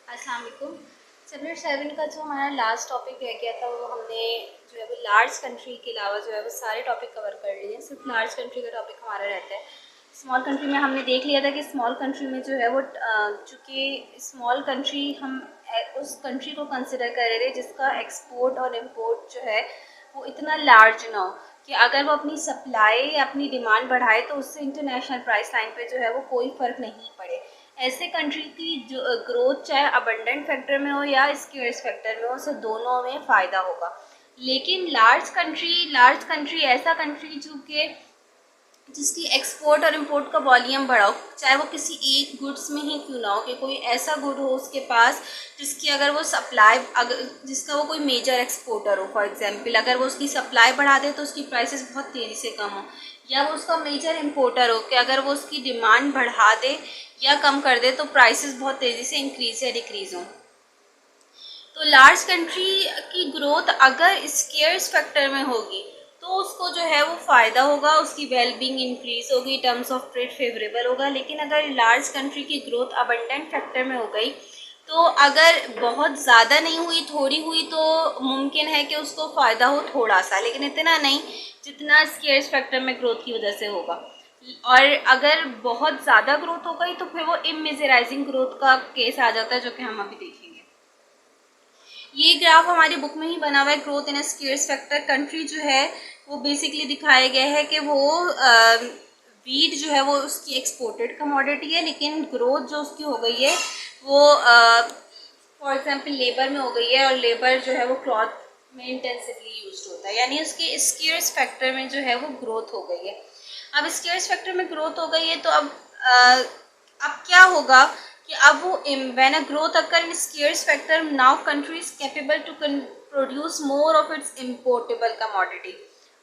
अस्सलाम वालेकुम। चैप्टर 7 का जो हमारा लास्ट टॉपिक रह गया था वो हमने जो है वो लार्ज कंट्री के अलावा जो है वो सारे टॉपिक कवर कर लिए। सिर्फ लार्ज कंट्री का टॉपिक हमारा रहता है। स्मॉल कंट्री में हमने देख लिया था कि स्मॉल कंट्री में जो है वो चूँकि स्मॉल कंट्री हम उस कंट्री को कंसिडर कर रहे थे जिसका एक्सपोर्ट और इम्पोर्ट जो है वो इतना लार्ज ना हो कि अगर वो अपनी सप्लाई या अपनी डिमांड बढ़ाए तो उससे इंटरनेशनल प्राइस लाइन पे जो है वो कोई फ़र्क नहीं पड़े। ऐसे कंट्री की जो ग्रोथ चाहे अबंडेंट फैक्टर में हो या स्केर्स फैक्टर में हो, उससे दोनों में फ़ायदा होगा। लेकिन लार्ज कंट्री ऐसा कंट्री जो कि जिसकी एक्सपोर्ट और इंपोर्ट का वॉल्यूम बढ़ा हो, चाहे वो किसी एक गुड्स में ही क्यों ना हो, कि कोई ऐसा गुड हो उसके पास जिसकी अगर वो सप्लाई अगर जिसका वो कोई मेजर एक्सपोर्टर हो, फॉर एग्जांपल अगर वो उसकी सप्लाई बढ़ा दे तो उसकी प्राइसेस बहुत तेज़ी से कम हो, या वो उसका मेजर इंपोर्टर हो कि अगर वो उसकी डिमांड बढ़ा दे या कम कर दे तो प्राइसेस बहुत तेज़ी से इंक्रीज़ या डिक्रीज़ हों। तो लार्ज कंट्री की ग्रोथ अगर स्केर्स फैक्टर में होगी तो उसको जो है वो फ़ायदा होगा, उसकी वेलबींग इंक्रीज होगी, टर्म्स ऑफ ट्रेड फेवरेबल होगा। लेकिन अगर लार्ज कंट्री की ग्रोथ अबंडेंट फैक्टर में हो गई तो अगर बहुत ज़्यादा नहीं हुई, थोड़ी हुई, तो मुमकिन है कि उसको फ़ायदा हो थोड़ा सा, लेकिन इतना नहीं जितना स्केर्स फैक्टर में ग्रोथ की वजह से होगा। और अगर बहुत ज़्यादा ग्रोथ हो गई तो फिर वो इमेजराइजिंग ग्रोथ का केस आ जाता है, जो कि हम अभी देखेंगे। ये ग्राफ हमारी बुक में ही बना हुआ है, growth in scarce factor country जो है वो बेसिकली दिखाया गया है कि वो वीट जो है वो उसकी एक्सपोर्टेड कमोडिटी है, लेकिन ग्रोथ जो उसकी हो गई है वो फॉर एग्जांपल लेबर में हो गई है, और लेबर जो है वो क्लॉथ में इंटेंसिवली यूज होता है, यानी उसके स्केर्स फैक्टर में जो है वो ग्रोथ हो गई है। अब स्केर्स फैक्टर में ग्रोथ हो गई है तो अब क्या होगा कि अब वो when a growth occur in scarce factor now country is capable to produce more of its importable commodity.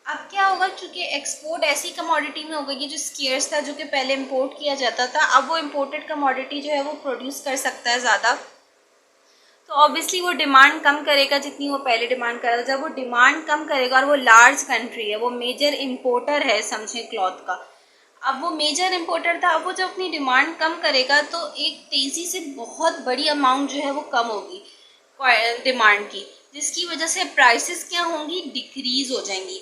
अब क्या होगा, चूंकि एक्सपोर्ट ऐसी कमोडिटी में हो गई है जो स्केर्स था, जो कि पहले इंपोर्ट किया जाता था, अब वो इम्पोर्टेड कमोडिटी जो है वो प्रोड्यूस कर सकता है ज़्यादा, तो ऑब्वियसली वो डिमांड कम करेगा जितनी वो पहले डिमांड कर रहा था। जब वो डिमांड कम करेगा, और वो लार्ज कंट्री है, वो मेजर इम्पोर्टर है समझे क्लॉथ का, अब वो मेजर इम्पोर्टर था, अब वो जब अपनी डिमांड कम करेगा तो एक तेज़ी से बहुत बड़ी अमाउंट जो है वो कम होगी डिमांड की, जिसकी वजह से प्राइसेस क्या होंगी, डिक्रीज हो जाएंगी,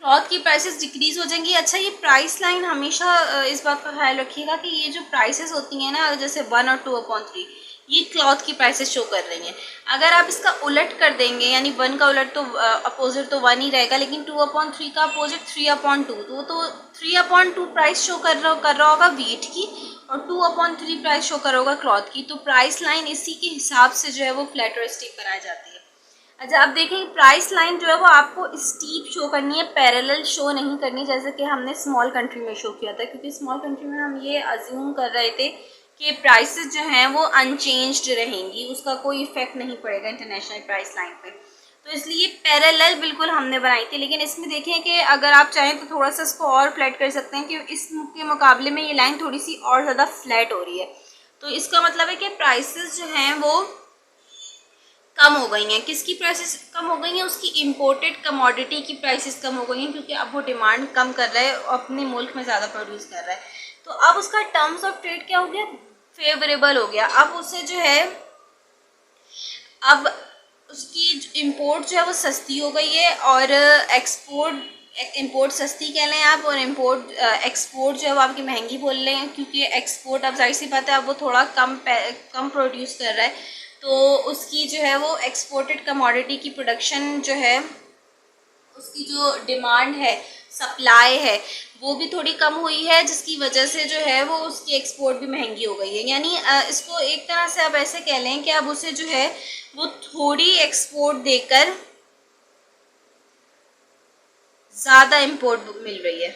क्लॉथ की प्राइसेस डिक्रीज हो जाएंगी। अच्छा, ये प्राइस लाइन हमेशा इस बात का ख्याल रखिएगा कि ये जो प्राइसेस होती हैं ना, जैसे 1 और 2/3, ये क्लॉथ की प्राइसेस शो कर रही हैं। अगर आप इसका उलट कर देंगे, यानी 1 का उलट तो अपोजिट तो 1 ही रहेगा, लेकिन 2/3 का अपोजिट 3/2, तो 3/2 प्राइस शो कर रहा होगा वीट की, और 2/3 प्राइस शो कर रहा होगा क्लॉथ की। तो प्राइस लाइन इसी के हिसाब से जो है वो फ्लैट और स्टिक बनाई जाती है। अच्छा, अब देखें, प्राइस लाइन जो है वो आपको स्टीप शो करनी है, पैरेलल शो नहीं करनी, जैसे कि हमने स्मॉल कंट्री में शो किया था, क्योंकि स्मॉल कंट्री में हम ये अज्यूम कर रहे थे कि प्राइसेस जो हैं वो अनचेंज्ड रहेंगी, उसका कोई इफेक्ट नहीं पड़ेगा इंटरनेशनल प्राइस लाइन पे, तो इसलिए पैरेलल बिल्कुल हमने बनाई थी। लेकिन इसमें देखें कि अगर आप चाहें तो थोड़ा सा इसको और फ्लैट कर सकते हैं, कि इसके मुकाबले में ये लाइन थोड़ी सी और ज़्यादा फ्लैट हो रही है, तो इसका मतलब है कि प्राइसेस जो हैं वो कम हो गई हैं। किसकी प्राइसेस कम हो गई हैं, उसकी इम्पोर्टेड कमोडिटी की प्राइसेस कम हो गई हैं, क्योंकि अब वो डिमांड कम कर रहा है और अपने मुल्क में ज़्यादा प्रोड्यूस कर रहा है। तो अब उसका टर्म्स ऑफ ट्रेड क्या हो गया, फेवरेबल हो गया। अब उसे जो है, अब उसकी इम्पोर्ट जो है वो सस्ती हो गई है, और इंपोर्ट सस्ती कह लें आप, और एक्सपोर्ट जो है वो आपकी महंगी बोल रहे हैं, क्योंकि एक्सपोर्ट अब जाहिर सी बात है अब वो थोड़ा कम प्रोड्यूस कर रहा है, तो उसकी जो है वो एक्सपोर्टेड कमोडिटी की प्रोडक्शन जो है, उसकी जो डिमांड है, सप्लाई है, वो भी थोड़ी कम हुई है, जिसकी वजह से जो है वो उसकी एक्सपोर्ट भी महंगी हो गई है। यानी इसको एक तरह से आप ऐसे कह लें कि अब उसे जो है वो थोड़ी एक्सपोर्ट देकर ज़्यादा इंपोर्ट मिल रही है,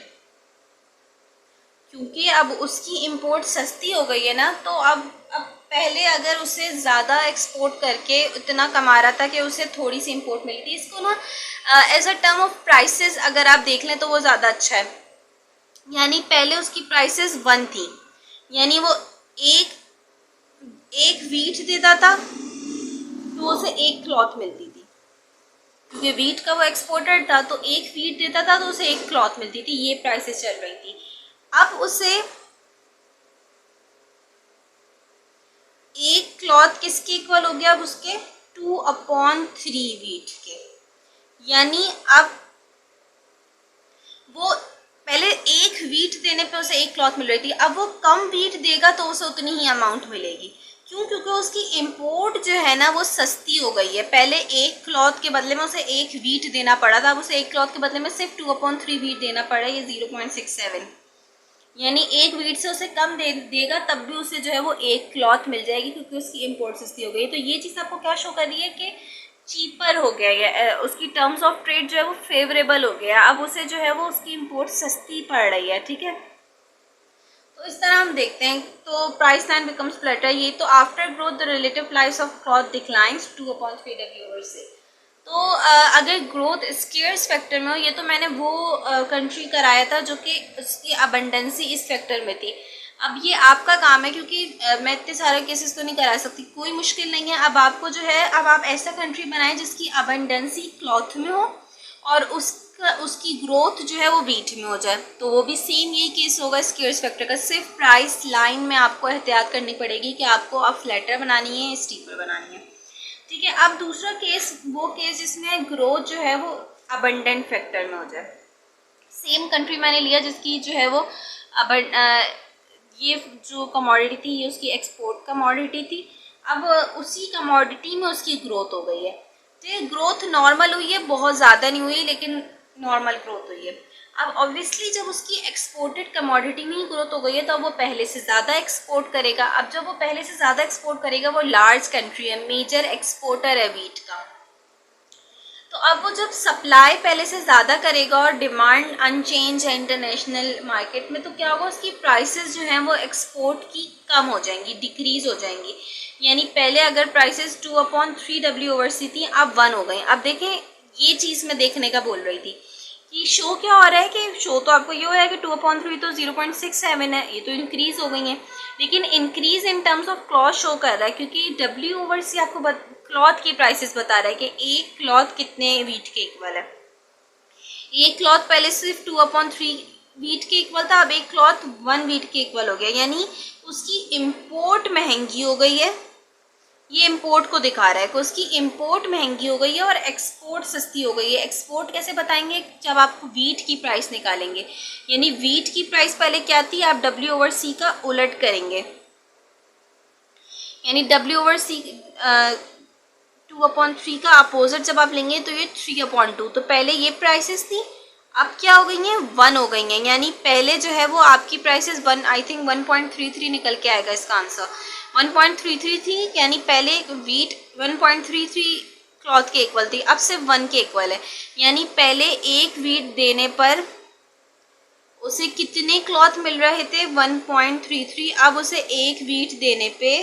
क्योंकि अब उसकी इंपोर्ट सस्ती हो गई है ना। तो अब पहले अगर उसे ज़्यादा एक्सपोर्ट करके इतना कमा रहा था कि उसे थोड़ी सी इंपोर्ट मिली थी, इसको ना as a term of prices अगर आप देख लें तो वो ज़्यादा अच्छा है। यानी पहले उसकी प्राइसेस 1 थी, यानी वो एक एक वीट देता था तो उसे एक क्लॉथ मिलती थी, क्योंकि वीट का वो एक्सपोर्टर था, तो एक वीट देता था तो उसे एक क्लॉथ मिलती थी। ये प्राइसेस चल रही थी। अब उसे एक क्लॉथ किसके इक्वल हो गया अब उसके 2/3 वीट के, यानी अब वो पहले एक वीट देने पे उसे एक क्लॉथ मिल रही थी, अब वो कम वीट देगा तो उसे उतनी ही अमाउंट मिलेगी। क्यों? क्योंकि उसकी इम्पोर्ट जो है ना वो सस्ती हो गई है। पहले एक क्लॉथ के बदले में उसे एक वीट देना पड़ा था, अब उसे एक क्लॉथ के बदले में सिर्फ 2/3 वीट देना पड़ा है, ये 0.67, यानी एक वीट से उसे कम देगा तब भी उसे जो है वो एक क्लॉथ मिल जाएगी, क्योंकि उसकी इम्पोर्ट सस्ती हो गई। तो ये चीज़ आपको क्या शो कर रही है कि चीपर हो गया है, उसकी टर्म्स ऑफ ट्रेड जो है वो फेवरेबल हो गया, अब उसे जो है वो उसकी इम्पोर्ट सस्ती पड़ रही है। ठीक है, तो इस तरह हम देखते हैं। तो प्राइस लाइन बिकम्स फ्लैटर, ये तो after growth the relative price of cloth declines 2/3 W से। तो अगर ग्रोथ स्केर्स फैक्टर में हो, ये तो मैंने वो कंट्री कराया था जो कि उसकी अबंडेंसी इस फैक्टर में थी। अब ये आपका काम है, क्योंकि मैं इतने सारे केसेस तो नहीं करा सकती, कोई मुश्किल नहीं है। अब आपको जो है, अब आप ऐसा कंट्री बनाएं जिसकी अबंडेंसी क्लॉथ में हो और उसकी ग्रोथ जो है वो वीट में हो जाए, तो वो भी सेम यही केस होगा स्केर्स फैक्टर का। सिर्फ प्राइस लाइन में आपको एहतियात करनी पड़ेगी कि आपको अब फ्लैटर बनानी है, स्टीपर बनानी है। ठीक है, अब दूसरा केस, वो केस जिसमें ग्रोथ जो है वो अबंडेंट फैक्टर में हो जाए। सेम कंट्री मैंने लिया जिसकी जो है वो ये जो कमोडिटी थी ये उसकी एक्सपोर्ट कमोडिटी थी, अब उसी कमोडिटी में उसकी ग्रोथ हो गई है। तो ये ग्रोथ नॉर्मल हुई है, बहुत ज़्यादा नहीं हुई लेकिन नॉर्मल ग्रोथ हुई है। अब ऑब्वियसली जब उसकी एक्सपोर्टेड कमोडिटी में ही ग्रोथ हो गई है तो अब वो पहले से ज़्यादा एक्सपोर्ट करेगा। अब जब वो पहले से ज़्यादा एक्सपोर्ट करेगा, वो लार्ज कंट्री है, मेजर एक्सपोर्टर है वीट का, तो अब वो जब सप्लाई पहले से ज़्यादा करेगा और डिमांड अनचेंज है इंटरनेशनल मार्केट में, तो क्या होगा, उसकी प्राइसेस जो हैं वो एक्सपोर्ट की कम हो जाएंगी, डिक्रीज हो जाएंगी। यानी पहले अगर प्राइसेस 2/3 W/C थी, अब 1 हो गई। अब देखें, ये चीज़ मैं देखने का बोल रही थी कि शो क्या हो रहा है, कि शो तो आपको ये हो रहा है कि 2/3 तो 0.67 है, ये तो इंक्रीज हो गई है, लेकिन increase in terms of cloth show कर रहा है, क्योंकि W/C आपको क्लॉथ की प्राइसेस बता रहा है कि एक क्लॉथ कितने वीट के इक्वल है। एक क्लॉथ पहले सिर्फ 2/3 वीट के इक्वल था, अब एक क्लॉथ 1 वीट के इक्वल हो गया, यानी उसकी इम्पोर्ट महंगी हो गई है। ये इम्पोर्ट को दिखा रहा है कि उसकी इम्पोर्ट महंगी हो गई है और एक्सपोर्ट सस्ती हो गई है। एक्सपोर्ट कैसे बताएंगे, जब आप वीट की प्राइस निकालेंगे, यानी वीट की प्राइस पहले क्या थी, आप W/C का उलट करेंगे, यानी W/C 2/3 का अपोजिट जब आप लेंगे तो ये 3/2, तो पहले ये प्राइसेस थी, अब क्या हो गई हैं, 1 हो गई हैं। यानी पहले जो है वो आपकी प्राइसेस 1, आई थिंक 1.33 निकल के आएगा इसका आंसर, 1.33 थी, यानी पहले वीट 1.33 क्लॉथ के इक्वल थी, अब सिर्फ 1 के इक्वल है। यानी पहले एक वीट देने पर उसे कितने क्लॉथ मिल रहे थे, 1.33, अब उसे एक वीट देने पे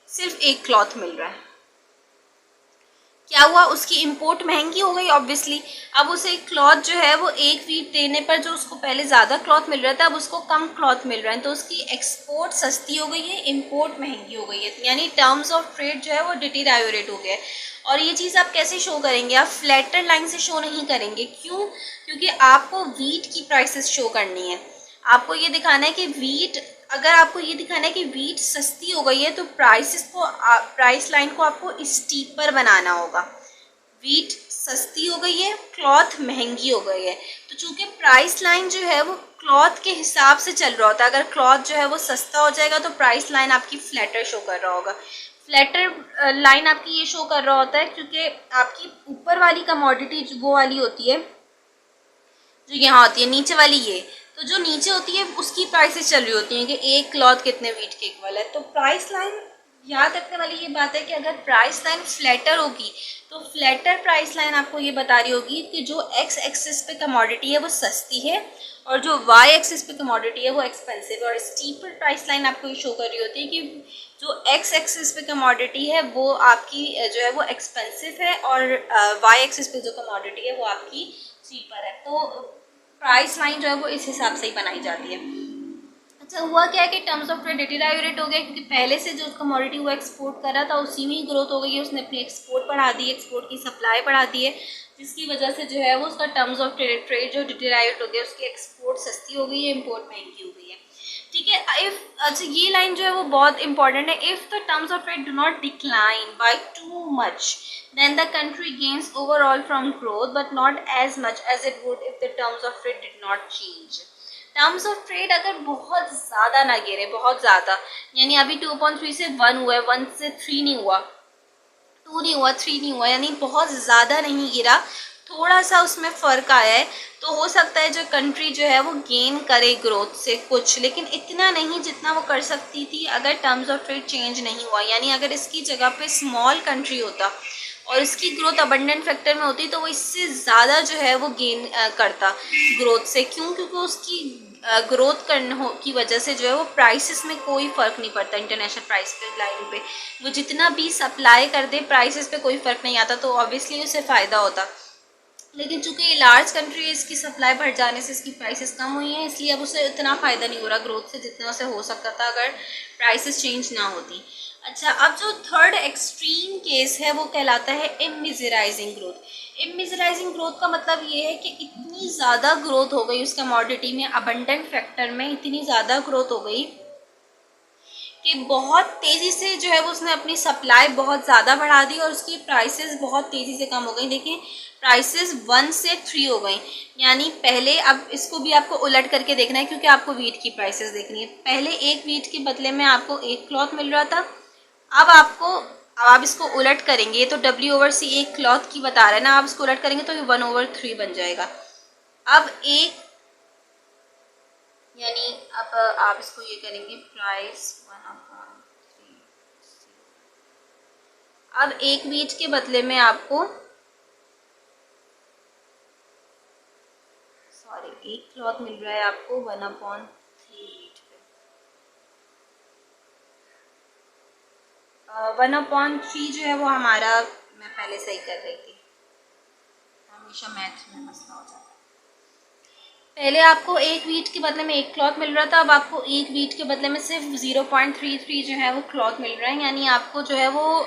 सिर्फ एक क्लॉथ मिल रहा है। क्या हुआ, उसकी इंपोर्ट महंगी हो गई ऑब्वियसली। अब उसे क्लॉथ जो है वो एक वीट देने पर जो उसको पहले ज़्यादा क्लॉथ मिल रहा था, अब उसको कम क्लॉथ मिल रहा है, तो उसकी एक्सपोर्ट सस्ती हो गई है, इंपोर्ट महंगी हो गई है, यानी टर्म्स ऑफ ट्रेड जो है वो डिटीरियोरेट हो गया है। और ये चीज़ आप कैसे शो करेंगे, आप फ्लैटर लाइन से शो नहीं करेंगे। क्यों? क्योंकि आपको वीट की प्राइसेस शो करनी है, आपको ये दिखाना है कि वीट, अगर आपको ये दिखाना है कि वीट सस्ती हो गई है तो प्राइस लाइन को आपको स्टीपर बनाना होगा। वीट सस्ती हो गई है, क्लॉथ महंगी हो गई है, तो चूंकि प्राइस लाइन जो है वो क्लॉथ के हिसाब से चल रहा होता है, अगर क्लॉथ जो है वो सस्ता हो जाएगा तो प्राइस लाइन आपकी फ्लैटर शो कर रहा होगा। फ्लैटर लाइन आपकी ये शो कर रहा होता है क्योंकि आपकी ऊपर वाली कमोडिटी वो वाली होती है जो यहाँ होती है, नीचे वाली ये, तो जो नीचे होती है उसकी प्राइसेस चल रही होती हैं कि एक क्लॉथ कितने वीट के इक्वल है। तो प्राइस लाइन याद रखने वाली ये बात है कि अगर प्राइस लाइन फ्लैटर होगी तो फ्लैटर प्राइस लाइन आपको ये बता रही होगी कि जो एक्स एक्सिस पे कमोडिटी है वो सस्ती है और जो वाई एक्सिस पे कमोडिटी है वो एक्सपेंसिव है। और स्टीपर प्राइस लाइन आपको ये शो कर रही होती है कि जो एक्स एक्सिस पे कमोडिटी है वो आपकी जो है वो एक्सपेंसिव है और वाई एक्सिस पे जो कमोडिटी है वो आपकी चीपर है। तो प्राइस लाइन जो है वो इस हिसाब से ही बनाई जाती है। अच्छा, हुआ क्या है कि टर्म्स ऑफ ट्रेड डिटीरियोरेट हो गया क्योंकि पहले से जो कमोडिटी वो एक्सपोर्ट कर रहा था उसी में ही ग्रोथ हो गई है, उसने अपनी एक्सपोर्ट बढ़ा दी है, एक्सपोर्ट की सप्लाई बढ़ा दी है, जिसकी वजह से जो है वो उसका टर्म्स ऑफ ट्रेड जो डिटीरियोरेट हो गया, उसकी एक्सपोर्ट सस्ती हो गई है, इम्पोर्ट महंगी हो गई है। ठीक है। इफ अच्छा ये लाइन जो है वो बहुत इंपॉर्टेंट है, if the terms of trade do not decline by too much then the country gains overall from growth but not as much as it would if the terms of trade did not change. Terms of trade अगर बहुत ज़्यादा ना गिरे, बहुत ज़्यादा, यानी अभी 2.3 से 1 हुआ है, 1 से 3 नहीं हुआ, 2 नहीं हुआ, 3 नहीं हुआ, यानी बहुत ज़्यादा नहीं गिरा, थोड़ा सा उसमें फ़र्क आया है, तो हो सकता है जो कंट्री जो है वो गेन करे ग्रोथ से कुछ, लेकिन इतना नहीं जितना वो कर सकती थी अगर टर्म्स ऑफ ट्रेड चेंज नहीं हुआ। यानी अगर इसकी जगह पे स्मॉल कंट्री होता और इसकी ग्रोथ अबंडेंट फैक्टर में होती तो वो इससे ज़्यादा जो है वो गेन करता ग्रोथ से। क्यों? क्योंकि उसकी ग्रोथ करने की वजह से जो है वो प्राइसेस में कोई फ़र्क नहीं पड़ता, इंटरनेशनल प्राइस पे लाइन पे वो जितना भी सप्लाई कर दे प्राइसेस पे कोई फ़र्क नहीं आता, तो ऑब्वियसली उसे फ़ायदा होता। लेकिन चूंकि ये लार्ज कंट्री है, इसकी सप्लाई बढ़ जाने से इसकी प्राइसेस कम हुई हैं, इसलिए अब उसे इतना फ़ायदा नहीं हो रहा ग्रोथ से जितना उसे हो सकता था अगर प्राइसेस चेंज ना होती। अच्छा, अब जो थर्ड एक्सट्रीम केस है वो कहलाता है इममिजराइजिंग ग्रोथ। इममिजराइजिंग ग्रोथ का मतलब ये है कि इतनी ज़्यादा ग्रोथ हो गई उस कमोडिटी में, अबंडेंट फैक्टर में इतनी ज़्यादा ग्रोथ हो गई कि बहुत तेज़ी से जो है वो उसने अपनी सप्लाई बहुत ज़्यादा बढ़ा दी और उसकी प्राइसेस बहुत तेज़ी से कम हो गई। देखिए प्राइसेस 1 से 3 हो गई, यानी पहले, अब इसको भी आपको उलट करके देखना है क्योंकि आपको वीट की प्राइसेस देखनी है। पहले एक वीट के बदले में आपको एक क्लॉथ मिल रहा था, अब आप इसको उलट करेंगे, ये तो W/C एक क्लॉथ की बता रहा है ना, आप इसको उलट करेंगे तो ये 1/3 बन जाएगा। अब एक, यानी अब आप इसको ये करेंगे प्राइस 1/3। अब एक वीट के बदले में आपको, सॉरी, एक क्लॉथ मिल रहा है आपको 1/3 वीट पे। 1/3 जो है वो हमारा, मैं पहले सही कर रही थी, हमेशा मैथ में मसला हो जाता है। पहले आपको एक वीट के बदले में एक क्लॉथ मिल रहा था, अब आपको एक वीट के बदले में सिर्फ 0.33 जो है वो क्लॉथ मिल रहा है। यानी आपको जो है वो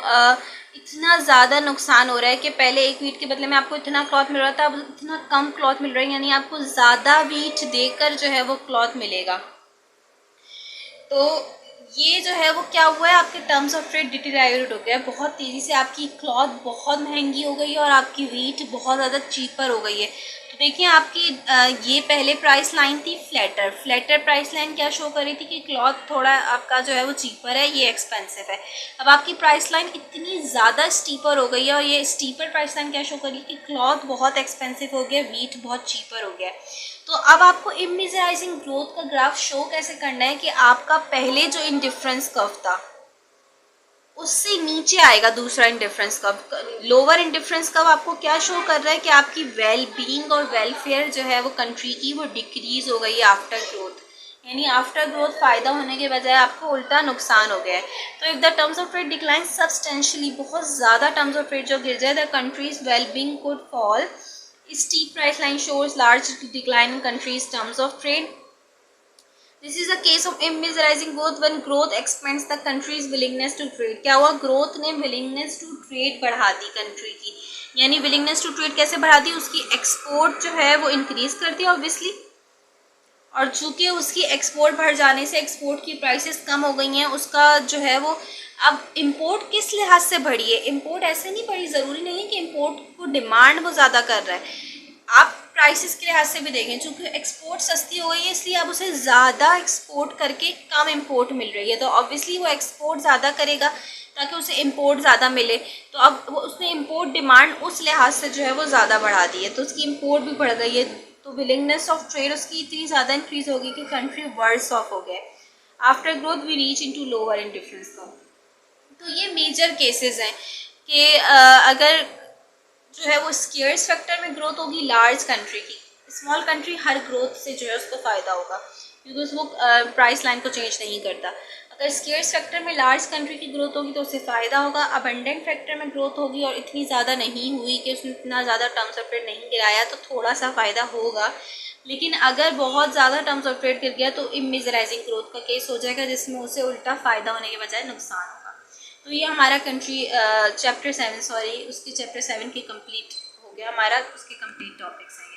इतना ज़्यादा नुकसान हो रहा है कि पहले एक वीट के बदले में आपको इतना क्लॉथ मिल रहा था, अब इतना कम क्लॉथ मिल रहा है, यानी आपको ज़्यादा वीट देकर जो है वो क्लॉथ मिलेगा। तो ये जो है वो क्या हुआ है, आपके टर्म्स ऑफ ट्रेड डिटेरियोरेट हो गया है, बहुत तेज़ी से आपकी क्लॉथ बहुत महंगी हो गई है और आपकी वीट बहुत ज़्यादा चीपर हो गई है। तो देखिए आपकी ये पहले प्राइस लाइन थी फ्लैटर प्राइस लाइन क्या शो कर रही थी कि क्लॉथ थोड़ा आपका जो है वो चीपर है, ये एक्सपेंसिव है। अब आपकी प्राइस लाइन इतनी ज़्यादा स्टीपर हो गई है और ये स्टीपर प्राइस लाइन क्या शो कर रही है कि क्लॉथ बहुत एक्सपेंसिव हो गया, वीट बहुत चीपर हो गया। तो अब आपको इममिजराइजिंग ग्रोथ का ग्राफ शो कैसे करना है कि आपका पहले जो इंडिफरेंस कर्व था उससे नीचे आएगा दूसरा indifference curve. Lower indifference curve आपको क्या शो कर रहा है कि आपकी वेल बीइंग और वेलफेयर जो है वो कंट्री की वो डिक्रीज हो गई है आफ्टर ग्रोथ, यानी आफ्टर ग्रोथ फ़ायदा होने के बजाय आपको उल्टा नुकसान हो गया है। तो if the terms of trade decline substantially, बहुत ज़्यादा टर्म्स ऑफ ट्रेड जो गिर जाए, the countries well being could fall. Steep price line shows large decline in countries' terms of trade. This is a case of immeasuring growth when growth expands the country's willingness to trade. क्या हुआ, growth ने willingness to trade बढ़ा दी country की, यानी willingness to trade कैसे बढ़ा दी, उसकी export जो है वो इंक्रीज कर दी ऑब्वियसली, और चूंकि उसकी एक्सपोर्ट बढ़ जाने से एक्सपोर्ट की प्राइसेस कम हो गई हैं, उसका जो है वो, अब इंपोर्ट किस लिहाज से बढ़ी है, इंपोर्ट ऐसे नहीं बढ़ी, ज़रूरी नहीं कि इंपोर्ट को डिमांड वो ज़्यादा कर रहा है, आप प्राइसेस के लिहाज से भी देखें, चूँकि एक्सपोर्ट सस्ती हो गई है इसलिए अब उसे ज़्यादा एक्सपोर्ट करके कम इंपोर्ट मिल रही है, तो ऑब्वियसली वो एक्सपोर्ट ज़्यादा करेगा ताकि उसे इंपोर्ट ज़्यादा मिले। तो अब वो उसने इंपोर्ट डिमांड उस लिहाज से जो है वो ज़्यादा बढ़ा दी है, तो उसकी इंपोर्ट भी बढ़ गई है, तो विलिंगनेस ऑफ ट्रेड उसकी इतनी ज़्यादा इंक्रीज होगी कि कंट्री वर्स ऑफ हो गया। After growth we reach into lower indifference. तो ये मेजर केसेस हैं कि अगर जो है वो स्केयर्स फैक्टर में ग्रोथ होगी लार्ज कंट्री की, स्मॉल कंट्री हर ग्रोथ से जो है उसको फ़ायदा होगा क्योंकि वो प्राइस लाइन को चेंज नहीं करता। अगर स्केयर्स फैक्टर में लार्ज कंट्री की ग्रोथ होगी तो उससे फ़ायदा होगा, अबंडेंट फैक्टर में ग्रोथ होगी और इतनी ज़्यादा नहीं हुई कि उसने इतना ज़्यादा टर्म्स ऑफ ट्रेड नहीं गिराया तो थोड़ा सा फ़ायदा होगा। लेकिन अगर बहुत ज़्यादा टर्म्स ऑफ ट्रेड गिर गया तो इममिजराइजिंग ग्रोथ का केस हो जाएगा जिसमें उसे उल्टा फ़ायदा होने के बजाय नुकसान होगा। तो ये हमारा कंट्री चैप्टर 7, सॉरी उसकी चैप्टर 7 की कंप्लीट हो गया हमारा, उसके कंप्लीट टॉपिक्स हैं।